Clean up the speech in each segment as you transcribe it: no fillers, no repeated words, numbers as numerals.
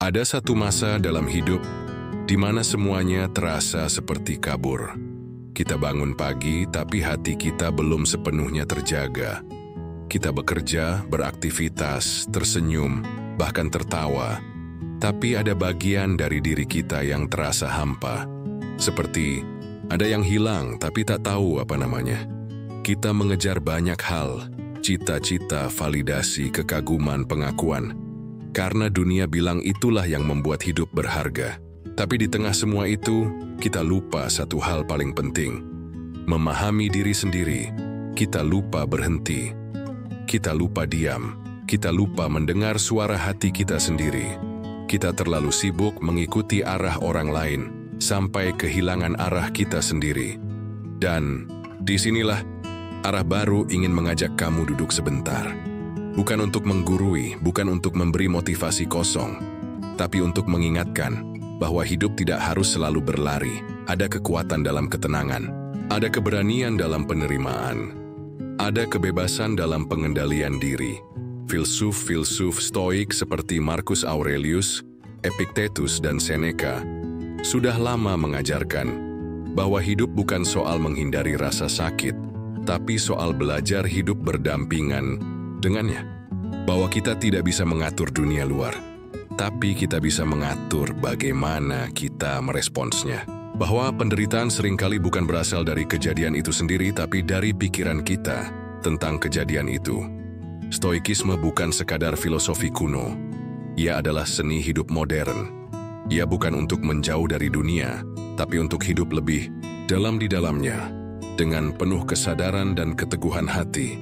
Ada satu masa dalam hidup di mana semuanya terasa seperti kabur. Kita bangun pagi, tapi hati kita belum sepenuhnya terjaga. Kita bekerja, beraktivitas, tersenyum, bahkan tertawa. Tapi ada bagian dari diri kita yang terasa hampa. Seperti ada yang hilang, tapi tak tahu apa namanya. Kita mengejar banyak hal, cita-cita, validasi, kekaguman, pengakuan. Karena dunia bilang itulah yang membuat hidup berharga. Tapi di tengah semua itu, kita lupa satu hal paling penting. Memahami diri sendiri, kita lupa berhenti. Kita lupa diam, kita lupa mendengar suara hati kita sendiri. Kita terlalu sibuk mengikuti arah orang lain, sampai kehilangan arah kita sendiri. Dan disinilah arah baru ingin mengajak kamu duduk sebentar. Bukan untuk menggurui, bukan untuk memberi motivasi kosong, tapi untuk mengingatkan bahwa hidup tidak harus selalu berlari. Ada kekuatan dalam ketenangan, ada keberanian dalam penerimaan, ada kebebasan dalam pengendalian diri. Filsuf-filsuf stoik seperti Marcus Aurelius, Epictetus, dan Seneca sudah lama mengajarkan bahwa hidup bukan soal menghindari rasa sakit, tapi soal belajar hidup berdampingan dengannya. Bahwa kita tidak bisa mengatur dunia luar, tapi kita bisa mengatur bagaimana kita meresponsnya. Bahwa penderitaan seringkali bukan berasal dari kejadian itu sendiri, tapi dari pikiran kita tentang kejadian itu. Stoikisme bukan sekadar filosofi kuno. Ia adalah seni hidup modern. Ia bukan untuk menjauh dari dunia, tapi untuk hidup lebih dalam di dalamnya, dengan penuh kesadaran dan keteguhan hati.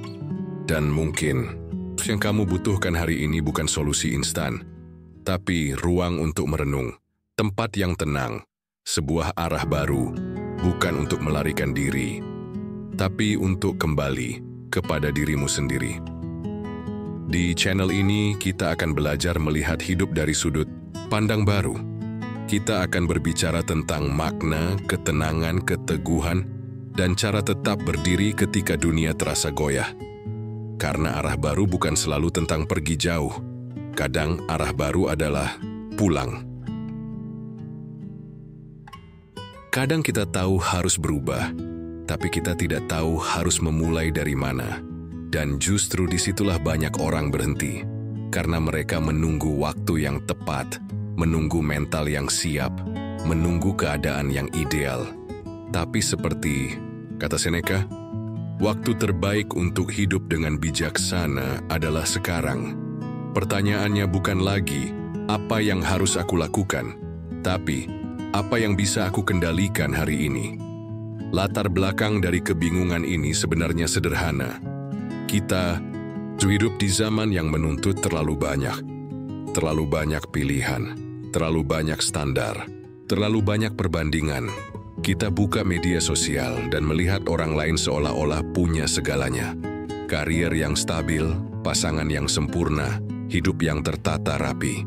Dan mungkin yang kamu butuhkan hari ini bukan solusi instan, tapi ruang untuk merenung, tempat yang tenang, sebuah arah baru, bukan untuk melarikan diri, tapi untuk kembali kepada dirimu sendiri. Di channel ini, kita akan belajar melihat hidup dari sudut pandang baru. Kita akan berbicara tentang makna, ketenangan, keteguhan, dan cara tetap berdiri ketika dunia terasa goyah. Karena arah baru bukan selalu tentang pergi jauh. Kadang arah baru adalah pulang. Kadang kita tahu harus berubah, tapi kita tidak tahu harus memulai dari mana. Dan justru disitulah banyak orang berhenti. Karena mereka menunggu waktu yang tepat, menunggu mental yang siap, menunggu keadaan yang ideal. Tapi seperti kata Seneca, waktu terbaik untuk hidup dengan bijaksana adalah sekarang. Pertanyaannya bukan lagi, apa yang harus aku lakukan? Tapi, apa yang bisa aku kendalikan hari ini? Latar belakang dari kebingungan ini sebenarnya sederhana. Kita hidup di zaman yang menuntut terlalu banyak pilihan, terlalu banyak standar, terlalu banyak perbandingan. Kita buka media sosial dan melihat orang lain seolah-olah punya segalanya. Karier yang stabil, pasangan yang sempurna, hidup yang tertata rapi.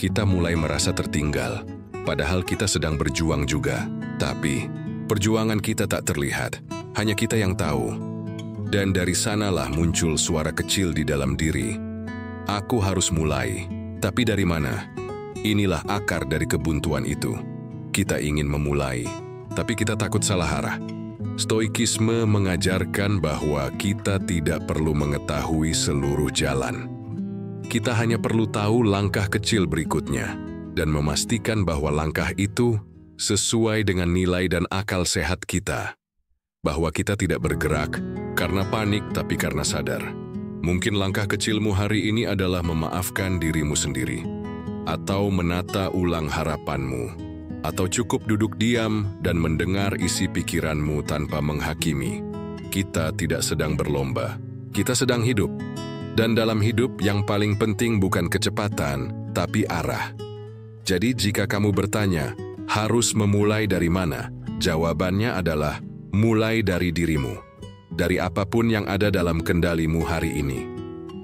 Kita mulai merasa tertinggal, padahal kita sedang berjuang juga. Tapi, perjuangan kita tak terlihat, hanya kita yang tahu. Dan dari sanalah muncul suara kecil di dalam diri. Aku harus mulai, tapi dari mana? Inilah akar dari kebuntuan itu. Kita ingin memulai, tapi kita takut salah arah. Stoikisme mengajarkan bahwa kita tidak perlu mengetahui seluruh jalan. Kita hanya perlu tahu langkah kecil berikutnya dan memastikan bahwa langkah itu sesuai dengan nilai dan akal sehat kita. Bahwa kita tidak bergerak karena panik tapi karena sadar. Mungkin langkah kecilmu hari ini adalah memaafkan dirimu sendiri, atau menata ulang harapanmu, atau cukup duduk diam dan mendengar isi pikiranmu tanpa menghakimi. Kita tidak sedang berlomba, kita sedang hidup. Dan dalam hidup yang paling penting bukan kecepatan, tapi arah. Jadi jika kamu bertanya, harus memulai dari mana? Jawabannya adalah, mulai dari dirimu. Dari apapun yang ada dalam kendalimu hari ini.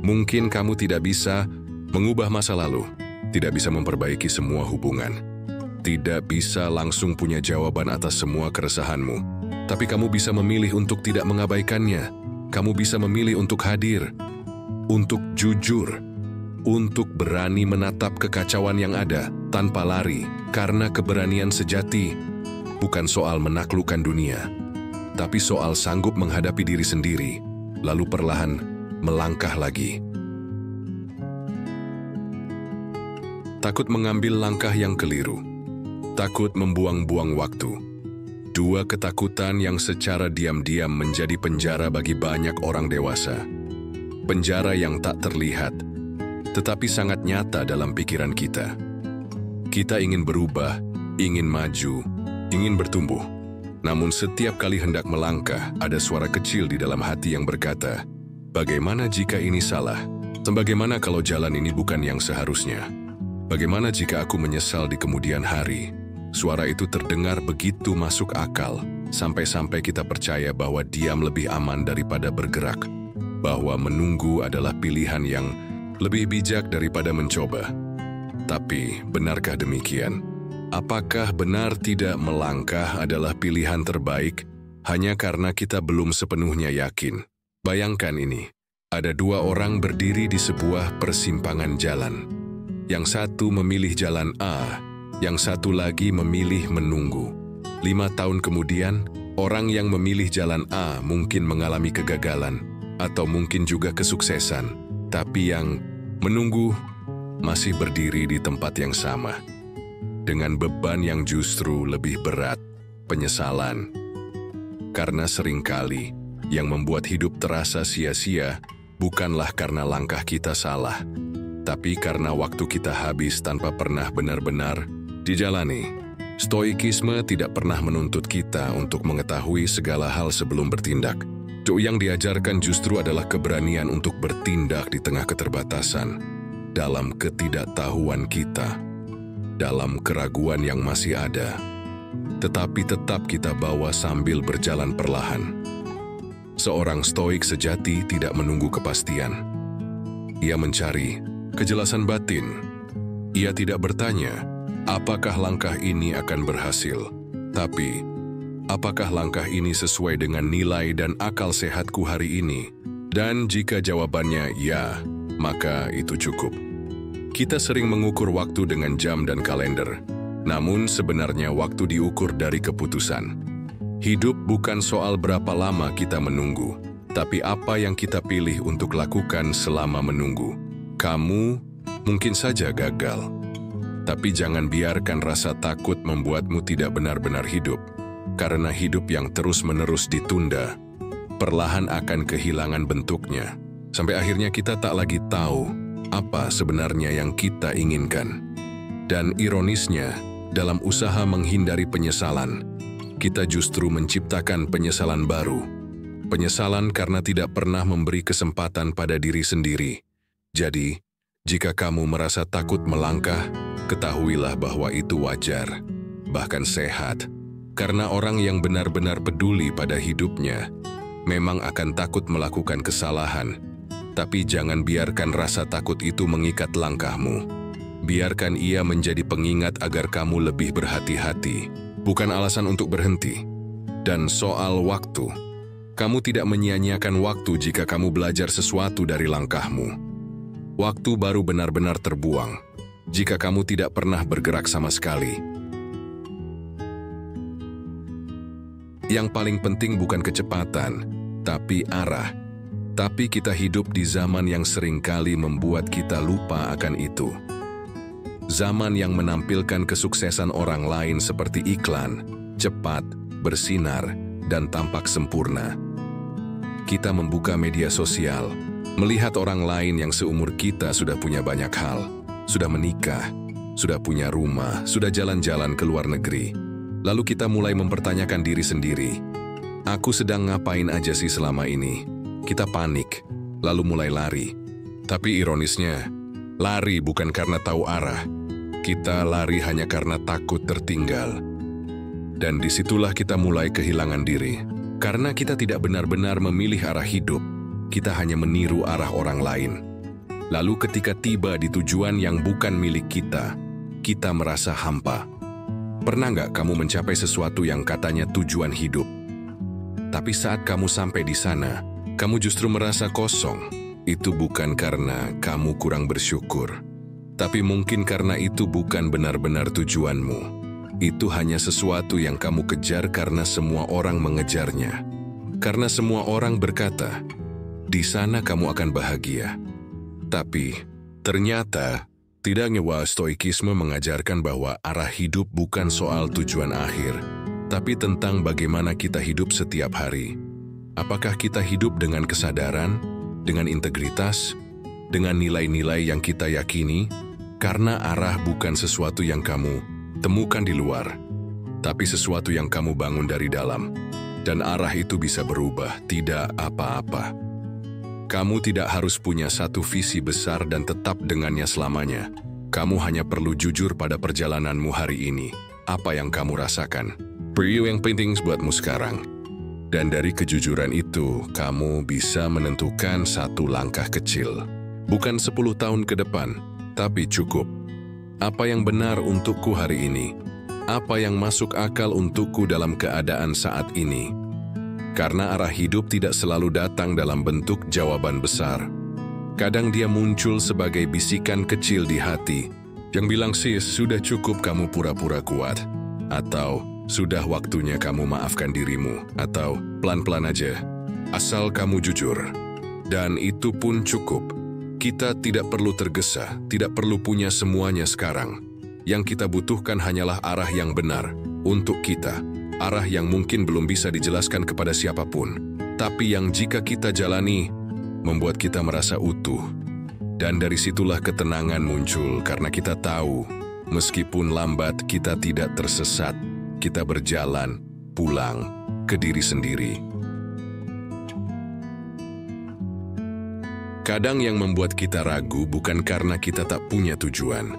Mungkin kamu tidak bisa mengubah masa lalu, tidak bisa memperbaiki semua hubungan, tidak bisa langsung punya jawaban atas semua keresahanmu. Tapi kamu bisa memilih untuk tidak mengabaikannya. Kamu bisa memilih untuk hadir, untuk jujur, untuk berani menatap kekacauan yang ada tanpa lari, karena keberanian sejati bukan soal menaklukkan dunia, tapi soal sanggup menghadapi diri sendiri, lalu perlahan melangkah lagi. Takut mengambil langkah yang keliru, takut membuang-buang waktu. Dua ketakutan yang secara diam-diam menjadi penjara bagi banyak orang dewasa. Penjara yang tak terlihat, tetapi sangat nyata dalam pikiran kita. Kita ingin berubah, ingin maju, ingin bertumbuh. Namun setiap kali hendak melangkah, ada suara kecil di dalam hati yang berkata, bagaimana jika ini salah? Sebagaimana kalau jalan ini bukan yang seharusnya? Bagaimana jika aku menyesal di kemudian hari? Suara itu terdengar begitu masuk akal, sampai-sampai kita percaya bahwa diam lebih aman daripada bergerak, bahwa menunggu adalah pilihan yang lebih bijak daripada mencoba. Tapi, benarkah demikian? Apakah benar tidak melangkah adalah pilihan terbaik hanya karena kita belum sepenuhnya yakin? Bayangkan ini, ada dua orang berdiri di sebuah persimpangan jalan. Yang satu memilih jalan A, yang satu lagi memilih menunggu. 5 tahun kemudian, orang yang memilih jalan A mungkin mengalami kegagalan, atau mungkin juga kesuksesan. Tapi yang menunggu masih berdiri di tempat yang sama, dengan beban yang justru lebih berat, penyesalan. Karena seringkali, yang membuat hidup terasa sia-sia bukanlah karena langkah kita salah, tapi karena waktu kita habis tanpa pernah benar-benar dijalani. Stoikisme tidak pernah menuntut kita untuk mengetahui segala hal sebelum bertindak. Yang diajarkan justru adalah keberanian untuk bertindak di tengah keterbatasan, dalam ketidaktahuan kita, dalam keraguan yang masih ada, tetapi tetap kita bawa sambil berjalan perlahan. Seorang stoik sejati tidak menunggu kepastian. Ia mencari kejelasan batin. Ia tidak bertanya, apakah langkah ini akan berhasil? Tapi, apakah langkah ini sesuai dengan nilai dan akal sehatku hari ini? Dan jika jawabannya ya, maka itu cukup. Kita sering mengukur waktu dengan jam dan kalender. Namun sebenarnya waktu diukur dari keputusan. Hidup bukan soal berapa lama kita menunggu, tapi apa yang kita pilih untuk lakukan selama menunggu. Kamu mungkin saja gagal, tapi jangan biarkan rasa takut membuatmu tidak benar-benar hidup. Karena hidup yang terus-menerus ditunda, perlahan akan kehilangan bentuknya, sampai akhirnya kita tak lagi tahu apa sebenarnya yang kita inginkan. Dan ironisnya, dalam usaha menghindari penyesalan, kita justru menciptakan penyesalan baru. Penyesalan karena tidak pernah memberi kesempatan pada diri sendiri. Jadi, jika kamu merasa takut melangkah, ketahuilah bahwa itu wajar, bahkan sehat. Karena orang yang benar-benar peduli pada hidupnya memang akan takut melakukan kesalahan. Tapi jangan biarkan rasa takut itu mengikat langkahmu. Biarkan ia menjadi pengingat agar kamu lebih berhati-hati, bukan alasan untuk berhenti. Dan soal waktu, kamu tidak menyia-nyiakan waktu jika kamu belajar sesuatu dari langkahmu. Waktu baru benar-benar terbuang jika kamu tidak pernah bergerak sama sekali. Yang paling penting bukan kecepatan, tapi arah. Tapi kita hidup di zaman yang seringkali membuat kita lupa akan itu. Zaman yang menampilkan kesuksesan orang lain seperti iklan, cepat, bersinar, dan tampak sempurna. Kita membuka media sosial, melihat orang lain yang seumur kita sudah punya banyak hal, sudah menikah, sudah punya rumah, sudah jalan-jalan ke luar negeri. Lalu kita mulai mempertanyakan diri sendiri, aku sedang ngapain aja sih selama ini? Kita panik, lalu mulai lari. Tapi ironisnya, lari bukan karena tahu arah. Kita lari hanya karena takut tertinggal. Dan disitulah kita mulai kehilangan diri. Karena kita tidak benar-benar memilih arah hidup, kita hanya meniru arah orang lain. Lalu ketika tiba di tujuan yang bukan milik kita, kita merasa hampa. Pernah nggak kamu mencapai sesuatu yang katanya tujuan hidup? Tapi saat kamu sampai di sana, kamu justru merasa kosong. itu bukan karena kamu kurang bersyukur, tapi mungkin karena itu bukan benar-benar tujuanmu. Itu hanya sesuatu yang kamu kejar karena semua orang mengejarnya. Karena semua orang berkata, di sana kamu akan bahagia. Tapi, ternyata, tidak nyewa stoikisme mengajarkan bahwa arah hidup bukan soal tujuan akhir, tapi tentang bagaimana kita hidup setiap hari. Apakah kita hidup dengan kesadaran, dengan integritas, dengan nilai-nilai yang kita yakini? Karena arah bukan sesuatu yang kamu temukan di luar, tapi sesuatu yang kamu bangun dari dalam. Dan arah itu bisa berubah, tidak apa-apa. Kamu tidak harus punya satu visi besar dan tetap dengannya selamanya. Kamu hanya perlu jujur pada perjalananmu hari ini. Apa yang kamu rasakan? Priu yang penting buatmu sekarang. Dan dari kejujuran itu, kamu bisa menentukan satu langkah kecil. Bukan 10 tahun ke depan, tapi cukup. Apa yang benar untukku hari ini? Apa yang masuk akal untukku dalam keadaan saat ini? Karena arah hidup tidak selalu datang dalam bentuk jawaban besar. Kadang dia muncul sebagai bisikan kecil di hati, yang bilang, sis, sudah cukup kamu pura-pura kuat. Atau, sudah waktunya kamu maafkan dirimu, atau pelan-pelan aja, asal kamu jujur. Dan itu pun cukup. Kita tidak perlu tergesa, tidak perlu punya semuanya sekarang. Yang kita butuhkan hanyalah arah yang benar untuk kita. Arah yang mungkin belum bisa dijelaskan kepada siapapun, tapi yang jika kita jalani, membuat kita merasa utuh. Dan dari situlah ketenangan muncul karena kita tahu, meskipun lambat kita tidak tersesat. Kita berjalan, pulang ke diri sendiri. Kadang yang membuat kita ragu bukan karena kita tak punya tujuan,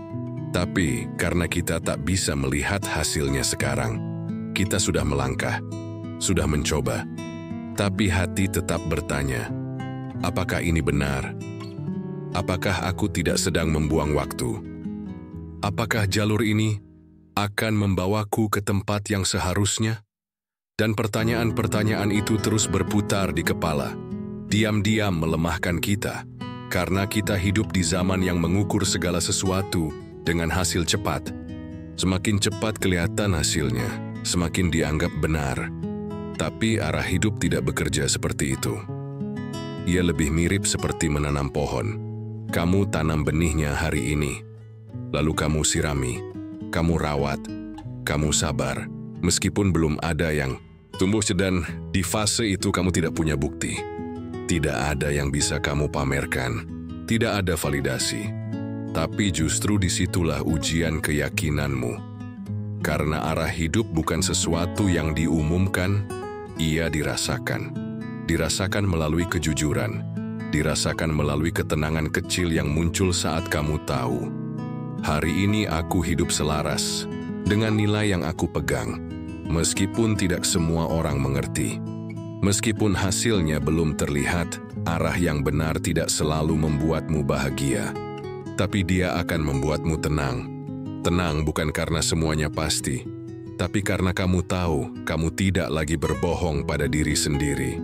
tapi karena kita tak bisa melihat hasilnya sekarang. Kita sudah melangkah, sudah mencoba, tapi hati tetap bertanya, apakah ini benar? Apakah aku tidak sedang membuang waktu? Apakah jalur ini akan membawaku ke tempat yang seharusnya? Dan pertanyaan-pertanyaan itu terus berputar di kepala, diam-diam melemahkan kita, karena kita hidup di zaman yang mengukur segala sesuatu dengan hasil cepat. Semakin cepat kelihatan hasilnya, semakin dianggap benar. Tapi arah hidup tidak bekerja seperti itu. Ia lebih mirip seperti menanam pohon. Kamu tanam benihnya hari ini, lalu kamu sirami, kamu rawat, kamu sabar, meskipun belum ada yang tumbuh. Dan di fase itu kamu tidak punya bukti. Tidak ada yang bisa kamu pamerkan, tidak ada validasi. Tapi justru disitulah ujian keyakinanmu. Karena arah hidup bukan sesuatu yang diumumkan, ia dirasakan. Dirasakan melalui kejujuran, dirasakan melalui ketenangan kecil yang muncul saat kamu tahu, hari ini aku hidup selaras dengan nilai yang aku pegang, meskipun tidak semua orang mengerti. Meskipun hasilnya belum terlihat, arah yang benar tidak selalu membuatmu bahagia, tapi dia akan membuatmu tenang. Tenang bukan karena semuanya pasti, tapi karena kamu tahu kamu tidak lagi berbohong pada diri sendiri.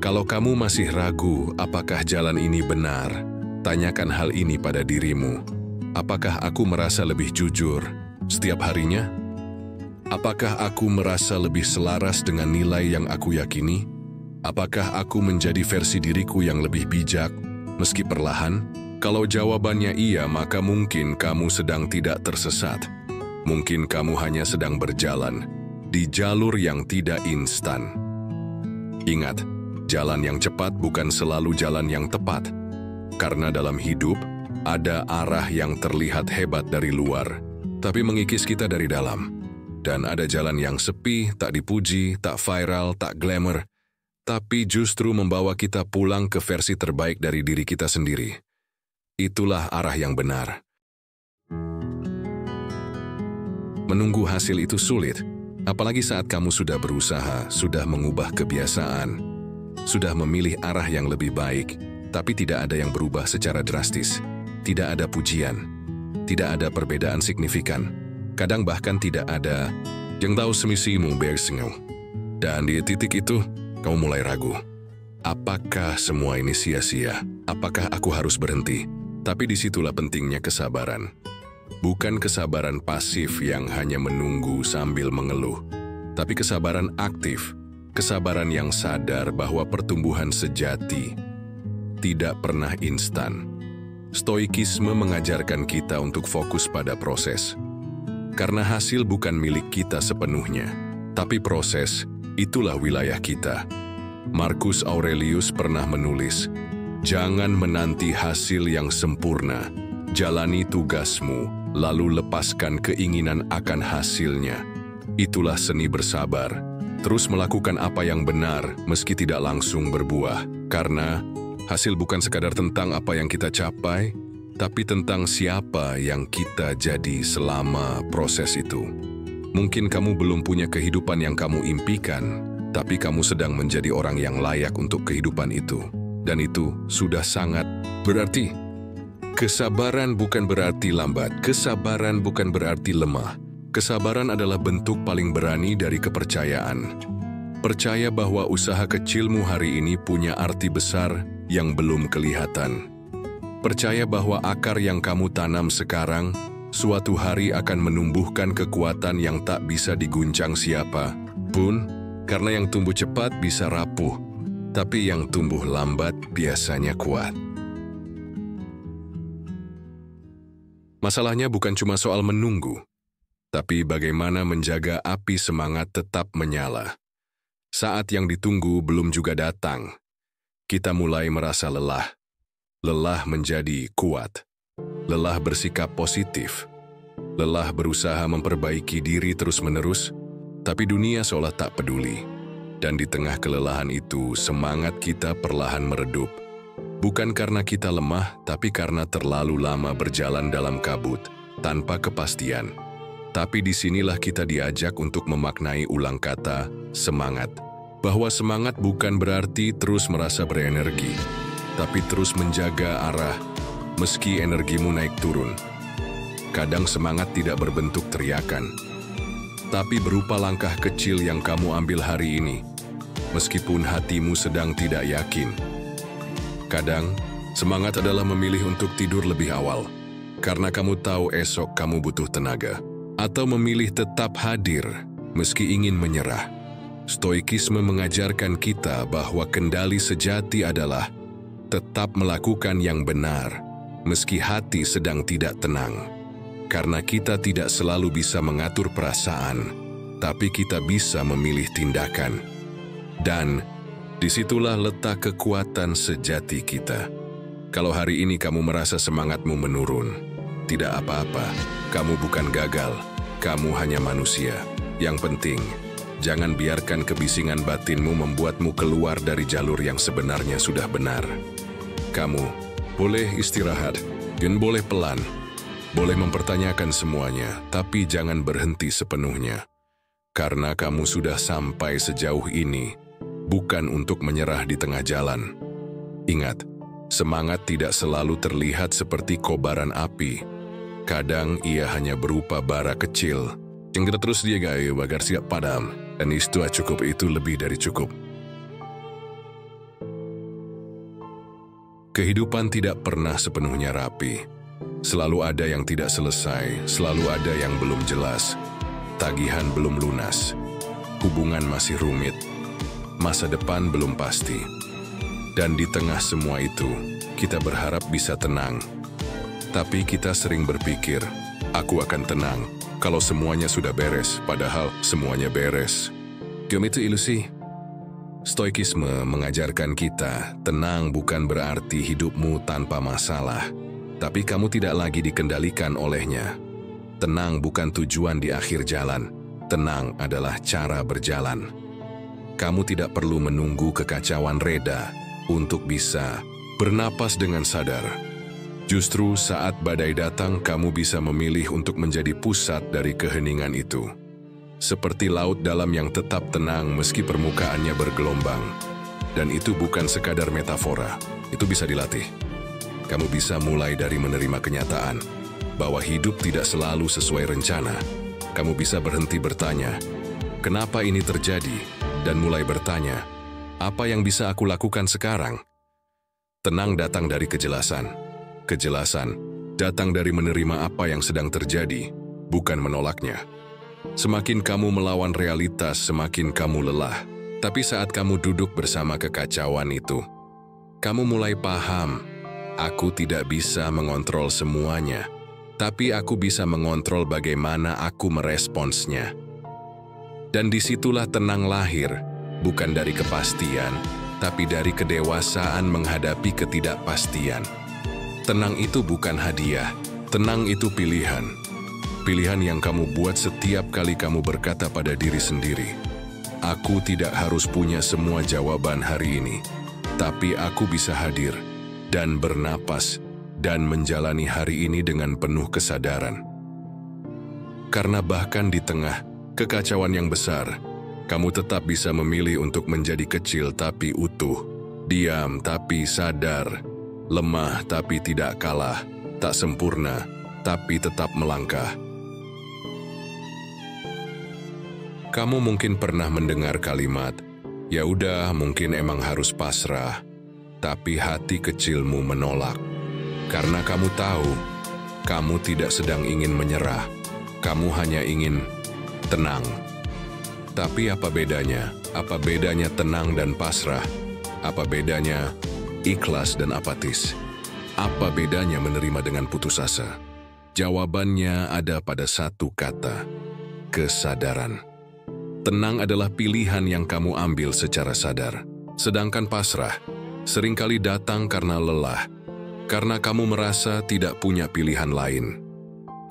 Kalau kamu masih ragu apakah jalan ini benar, tanyakan hal ini pada dirimu. Apakah aku merasa lebih jujur setiap harinya? Apakah aku merasa lebih selaras dengan nilai yang aku yakini? Apakah aku menjadi versi diriku yang lebih bijak, meski perlahan? Kalau jawabannya iya, maka mungkin kamu sedang tidak tersesat. Mungkin kamu hanya sedang berjalan di jalur yang tidak instan. Ingat, jalan yang cepat bukan selalu jalan yang tepat. Karena dalam hidup, ada arah yang terlihat hebat dari luar, tapi mengikis kita dari dalam. Dan ada jalan yang sepi, tak dipuji, tak viral, tak glamour, tapi justru membawa kita pulang ke versi terbaik dari diri kita sendiri. Itulah arah yang benar. Menunggu hasil itu sulit, apalagi saat kamu sudah berusaha, sudah mengubah kebiasaan, sudah memilih arah yang lebih baik, tapi tidak ada yang berubah secara drastis. Tidak ada pujian, tidak ada perbedaan signifikan. Kadang bahkan tidak ada yang tahu semisimu bersengau. Dan di titik itu, kamu mulai ragu. Apakah semua ini sia-sia? apakah aku harus berhenti? Tapi disitulah pentingnya kesabaran. Bukan kesabaran pasif yang hanya menunggu sambil mengeluh, tapi kesabaran aktif, kesabaran yang sadar bahwa pertumbuhan sejati tidak pernah instan. Stoikisme mengajarkan kita untuk fokus pada proses. Karena hasil bukan milik kita sepenuhnya, tapi proses, itulah wilayah kita. Marcus Aurelius pernah menulis, "Jangan menanti hasil yang sempurna, jalani tugasmu, lalu lepaskan keinginan akan hasilnya. Itulah seni bersabar, terus melakukan apa yang benar meski tidak langsung berbuah. Karena hasil bukan sekadar tentang apa yang kita capai, tapi tentang siapa yang kita jadi selama proses itu." Mungkin kamu belum punya kehidupan yang kamu impikan, tapi kamu sedang menjadi orang yang layak untuk kehidupan itu. Dan itu sudah sangat berarti. Kesabaran bukan berarti lambat, kesabaran bukan berarti lemah. Kesabaran adalah bentuk paling berani dari kepercayaan. Percaya bahwa usaha kecilmu hari ini punya arti besar yang belum kelihatan. Percaya bahwa akar yang kamu tanam sekarang suatu hari akan menumbuhkan kekuatan yang tak bisa diguncang siapa pun, karena yang tumbuh cepat bisa rapuh, tapi yang tumbuh lambat biasanya kuat. Masalahnya bukan cuma soal menunggu, tapi bagaimana menjaga api semangat tetap menyala. Saat yang ditunggu belum juga datang, kita mulai merasa lelah. Lelah menjadi kuat, lelah bersikap positif, lelah berusaha memperbaiki diri terus-menerus, tapi dunia seolah tak peduli. Dan di tengah kelelahan itu, semangat kita perlahan meredup. Bukan karena kita lemah, tapi karena terlalu lama berjalan dalam kabut, tanpa kepastian. Tapi disinilah kita diajak untuk memaknai ulang kata semangat. Bahwa semangat bukan berarti terus merasa berenergi, tapi terus menjaga arah, meski energimu naik turun. Kadang semangat tidak berbentuk teriakan, tapi berupa langkah kecil yang kamu ambil hari ini, meskipun hatimu sedang tidak yakin. Kadang, semangat adalah memilih untuk tidur lebih awal, karena kamu tahu esok kamu butuh tenaga. Atau memilih tetap hadir, meski ingin menyerah. Stoikisme mengajarkan kita bahwa kendali sejati adalah tetap melakukan yang benar, meski hati sedang tidak tenang. Karena kita tidak selalu bisa mengatur perasaan, tapi kita bisa memilih tindakan. Dan disitulah letak kekuatan sejati kita. Kalau hari ini kamu merasa semangatmu menurun, tidak apa-apa, kamu bukan gagal, kamu hanya manusia. Yang penting, jangan biarkan kebisingan batinmu membuatmu keluar dari jalur yang sebenarnya sudah benar. Kamu boleh istirahat, dan boleh pelan, boleh mempertanyakan semuanya, tapi jangan berhenti sepenuhnya. Karena kamu sudah sampai sejauh ini, bukan untuk menyerah di tengah jalan. Ingat, semangat tidak selalu terlihat seperti kobaran api. Kadang ia hanya berupa bara kecil yang kita terus jaga agar siap padam, dan itu cukup, itu lebih dari cukup. Kehidupan tidak pernah sepenuhnya rapi. Selalu ada yang tidak selesai, selalu ada yang belum jelas. Tagihan belum lunas, hubungan masih rumit, masa depan belum pasti. Dan di tengah semua itu, kita berharap bisa tenang. Tapi kita sering berpikir, aku akan tenang kalau semuanya sudah beres, padahal semuanya beres. Itu ilusi. Stoikisme mengajarkan kita, tenang bukan berarti hidupmu tanpa masalah, tapi kamu tidak lagi dikendalikan olehnya. Tenang bukan tujuan di akhir jalan, tenang adalah cara berjalan. Kamu tidak perlu menunggu kekacauan reda untuk bisa bernapas dengan sadar. Justru saat badai datang, kamu bisa memilih untuk menjadi pusat dari keheningan itu. Seperti laut dalam yang tetap tenang meski permukaannya bergelombang. Dan itu bukan sekadar metafora, itu bisa dilatih. Kamu bisa mulai dari menerima kenyataan bahwa hidup tidak selalu sesuai rencana. Kamu bisa berhenti bertanya, kenapa ini terjadi? Dan mulai bertanya, apa yang bisa aku lakukan sekarang? Tenang datang dari kejelasan. Kejelasan datang dari menerima apa yang sedang terjadi, bukan menolaknya. Semakin kamu melawan realitas, semakin kamu lelah. Tapi saat kamu duduk bersama kekacauan itu, kamu mulai paham, aku tidak bisa mengontrol semuanya, tapi aku bisa mengontrol bagaimana aku meresponsnya. Dan disitulah tenang lahir, bukan dari kepastian, tapi dari kedewasaan menghadapi ketidakpastian. Tenang itu bukan hadiah, tenang itu pilihan. Pilihan yang kamu buat setiap kali kamu berkata pada diri sendiri, aku tidak harus punya semua jawaban hari ini, tapi aku bisa hadir dan bernapas dan menjalani hari ini dengan penuh kesadaran. Karena bahkan di tengah kekacauan yang besar, kamu tetap bisa memilih untuk menjadi kecil tapi utuh, diam tapi sadar, lemah tapi tidak kalah, tak sempurna tapi tetap melangkah. Kamu mungkin pernah mendengar kalimat, ya udah mungkin emang harus pasrah, tapi hati kecilmu menolak. Karena kamu tahu, kamu tidak sedang ingin menyerah, kamu hanya ingin tenang. Tapi apa bedanya? Apa bedanya tenang dan pasrah? Apa bedanya ikhlas dan apatis? Apa bedanya menerima dengan putus asa? Jawabannya ada pada satu kata, kesadaran. Tenang adalah pilihan yang kamu ambil secara sadar. Sedangkan pasrah seringkali datang karena lelah, karena kamu merasa tidak punya pilihan lain.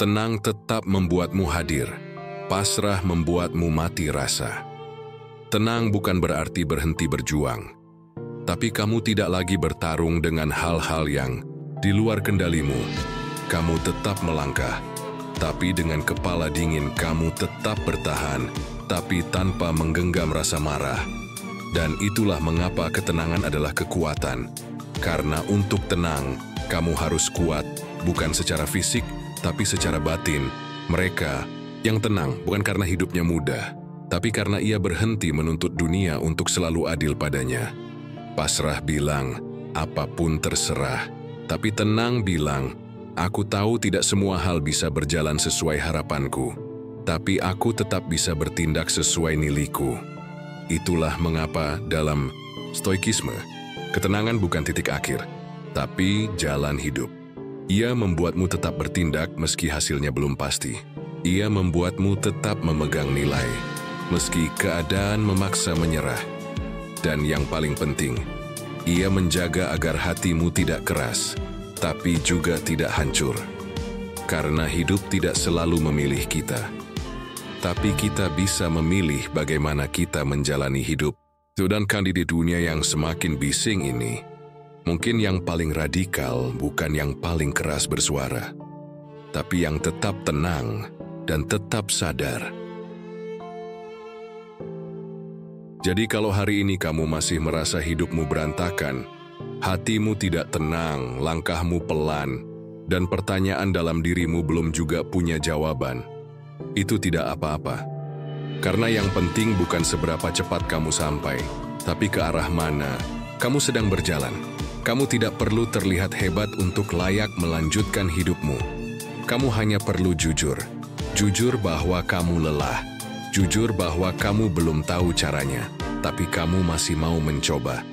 Tenang tetap membuatmu hadir. Pasrah membuatmu mati rasa. Tenang bukan berarti berhenti berjuang, tapi kamu tidak lagi bertarung dengan hal-hal yang di luar kendalimu. Kamu tetap melangkah, tapi dengan kepala dingin kamu tetap bertahan, tapi tanpa menggenggam rasa marah. Dan itulah mengapa ketenangan adalah kekuatan. Karena untuk tenang, kamu harus kuat, bukan secara fisik, tapi secara batin. Mereka yang tenang bukan karena hidupnya mudah, tapi karena ia berhenti menuntut dunia untuk selalu adil padanya. Pasrah bilang, apapun terserah. Tapi tenang bilang, aku tahu tidak semua hal bisa berjalan sesuai harapanku, tapi aku tetap bisa bertindak sesuai nilaiku. Itulah mengapa dalam stoikisme, ketenangan bukan titik akhir, tapi jalan hidup. Ia membuatmu tetap bertindak meski hasilnya belum pasti. Ia membuatmu tetap memegang nilai, meski keadaan memaksa menyerah. Dan yang paling penting, ia menjaga agar hatimu tidak keras, tapi juga tidak hancur. Karena hidup tidak selalu memilih kita, tapi kita bisa memilih bagaimana kita menjalani hidup. Sedangkan di dunia yang semakin bising ini, mungkin yang paling radikal bukan yang paling keras bersuara, tapi yang tetap tenang dan tetap sadar. Jadi kalau hari ini kamu masih merasa hidupmu berantakan, hatimu tidak tenang, langkahmu pelan, dan pertanyaan dalam dirimu belum juga punya jawaban, itu tidak apa-apa. Karena yang penting bukan seberapa cepat kamu sampai, tapi ke arah mana kamu sedang berjalan. Kamu tidak perlu terlihat hebat untuk layak melanjutkan hidupmu. Kamu hanya perlu jujur. Jujur bahwa kamu lelah, jujur bahwa kamu belum tahu caranya, tapi kamu masih mau mencoba.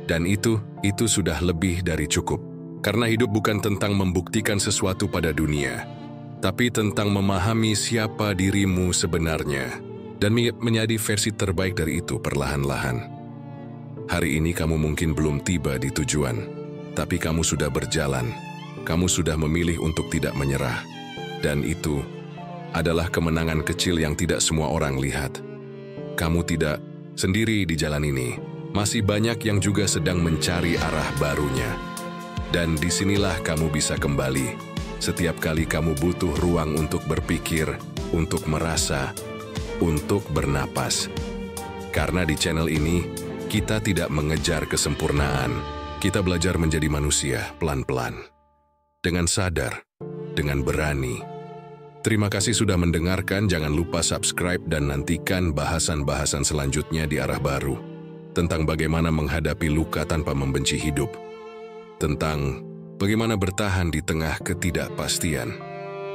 Dan itu sudah lebih dari cukup. Karena hidup bukan tentang membuktikan sesuatu pada dunia, tapi tentang memahami siapa dirimu sebenarnya, dan menjadi versi terbaik dari itu perlahan-lahan. Hari ini kamu mungkin belum tiba di tujuan, tapi kamu sudah berjalan, kamu sudah memilih untuk tidak menyerah, dan itu adalah kemenangan kecil yang tidak semua orang lihat. Kamu tidak sendiri di jalan ini. Masih banyak yang juga sedang mencari arah barunya. Dan disinilah kamu bisa kembali. Setiap kali kamu butuh ruang untuk berpikir, untuk merasa, untuk bernapas. Karena di channel ini, kita tidak mengejar kesempurnaan. Kita belajar menjadi manusia pelan-pelan. Dengan sadar, dengan berani. Terima kasih sudah mendengarkan, jangan lupa subscribe dan nantikan bahasan-bahasan selanjutnya di arah baru, tentang bagaimana menghadapi luka tanpa membenci hidup, tentang bagaimana bertahan di tengah ketidakpastian,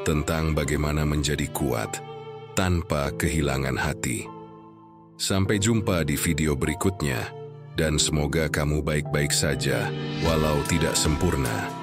tentang bagaimana menjadi kuat tanpa kehilangan hati. Sampai jumpa di video berikutnya, dan semoga kamu baik-baik saja, walau tidak sempurna.